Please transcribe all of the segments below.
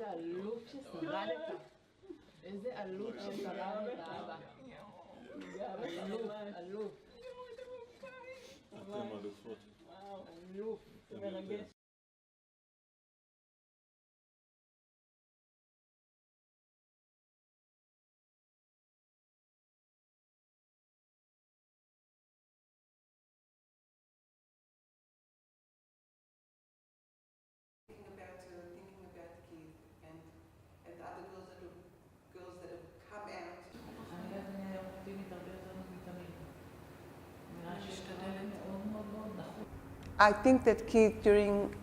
עלוב ששרדת. איזה עלוב ששרדת, אבא. עלוב. אתם אלופות. עלוב, זה מרגש. I think that Keith, during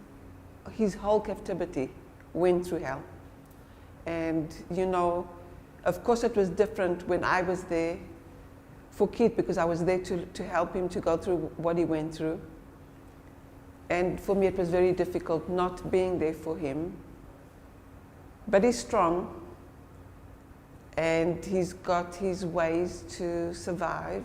his whole captivity, went through hell. And, you know, of course it was different when I was there for Keith, because I was there to help him to go through what he went through. And for me it was very difficult not being there for him. But he's strong, and he's got his ways to survive.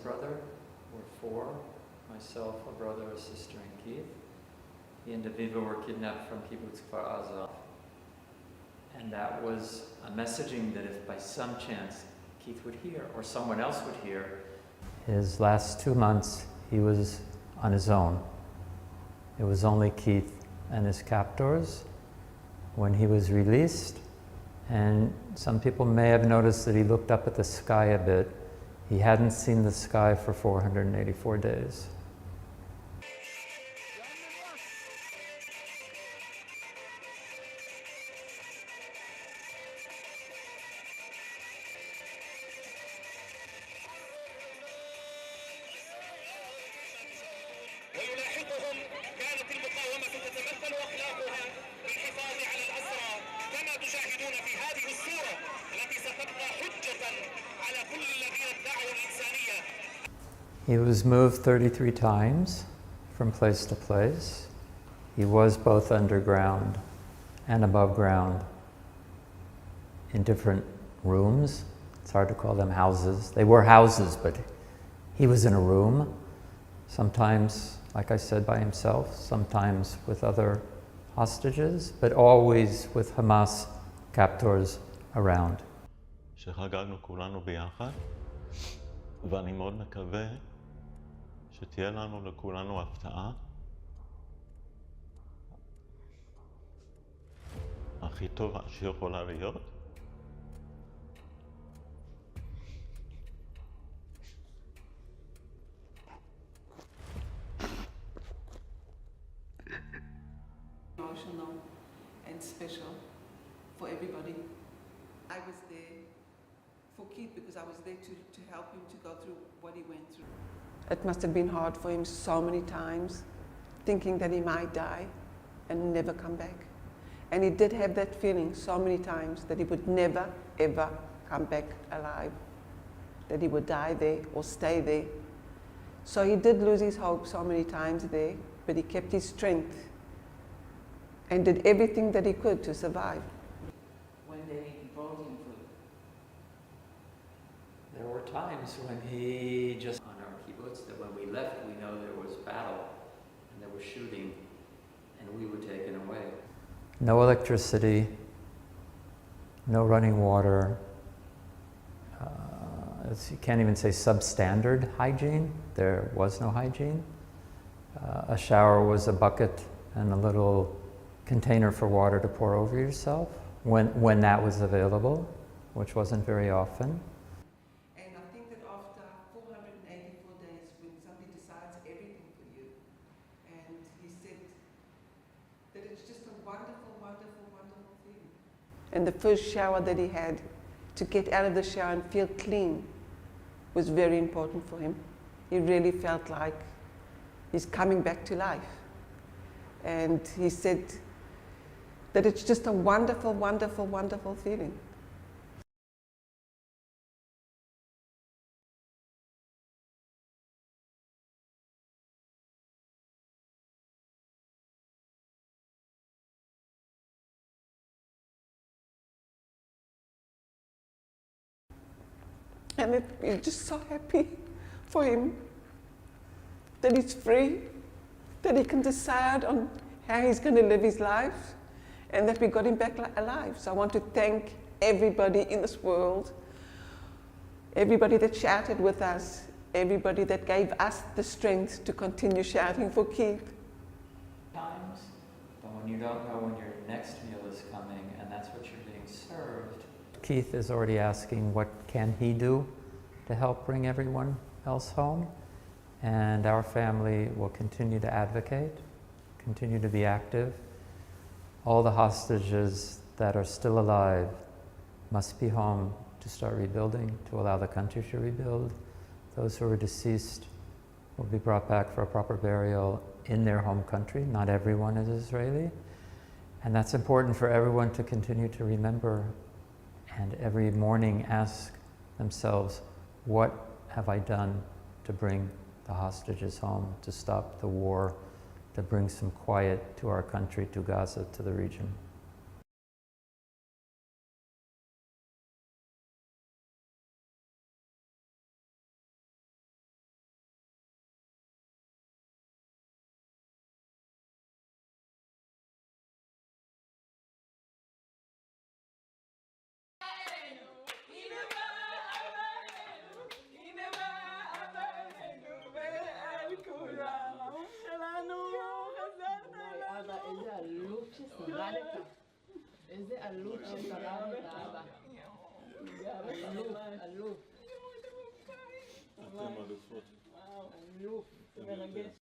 Brother, we're four, myself, a brother, a sister, and Keith. He and Aviva were kidnapped from Kibbutz Kfar Aza. And that was a messaging that if by some chance Keith would hear, or someone else would hear. His last 2 months, he was on his own. It was only Keith and his captors. When he was released, and some people may have noticed that he looked up at the sky a bit. He hadn't seen the sky for 484 days. ويلاحقهم كانت المقاومة تتمثل أخلاقها بالحفاظ على الأسرى كما تشاهدون في هذه الصورة التي ستبقى حجة على كل الذين ادعوا الإنسانية. He was moved 33 times from place to place. He was both underground and above ground in different rooms. It's hard to call them houses. They were houses, but he was in a room. Sometimes, like I said, by himself, sometimes with other hostages, but always with Hamas captors around. שחגגנו כולנו ביחד, ואני מאוד מקווה שתהיה לנו לכולנו הפתעה הכי טובה שיכולה להיות. Emotional and special for everybody. I was there for Keith because I was there to help him to go through what he went through. It must have been hard for him so many times, thinking that he might die and never come back. And he did have that feeling so many times that he would never, ever come back alive, that he would die there or stay there. So he did lose his hope so many times there, but he kept his strength and did everything that he could to survive. When they brought him food. There were times when he just, on our kibbutz, that when we left, we know there was battle and there was shooting and we were taken away. No electricity, no running water. You can't even say substandard hygiene. There was no hygiene. A shower was a bucket and a little container for water to pour over yourself when that was available, which wasn't very often. And I think that after 484 days, when somebody decides everything for you, and he said that it's just a wonderful, wonderful, wonderful thing. And the first shower that he had to get out of the shower and feel clean was very important for him. He really felt like he's coming back to life. And he said that it's just a wonderful, wonderful, wonderful feeling. And we're just so happy for him that he's free, that he can decide on how he's going to live his life, and that we got him back alive. So I want to thank everybody in this world, everybody that shouted with us, everybody that gave us the strength to continue shouting for Keith. Times, but when you don't know when your next meal is coming and that's what you're being served. Keith is already asking what can he do to help bring everyone else home, and our family will continue to advocate, continue to be active. All the hostages that are still alive must be home to start rebuilding, to allow the country to rebuild. Those who are deceased will be brought back for a proper burial in their home country. Not everyone is Israeli, and that's important for everyone to continue to remember, and every morning ask themselves, what have I done to bring the hostages home, to stop the war, to bring some quiet to our country, to Gaza, to the region. אבא, איזה עלוב ששרדת. איזה עלוב ששרדת, אבא. עלוב, עלוב. אתם אלופות. עלוב, זה מרגש.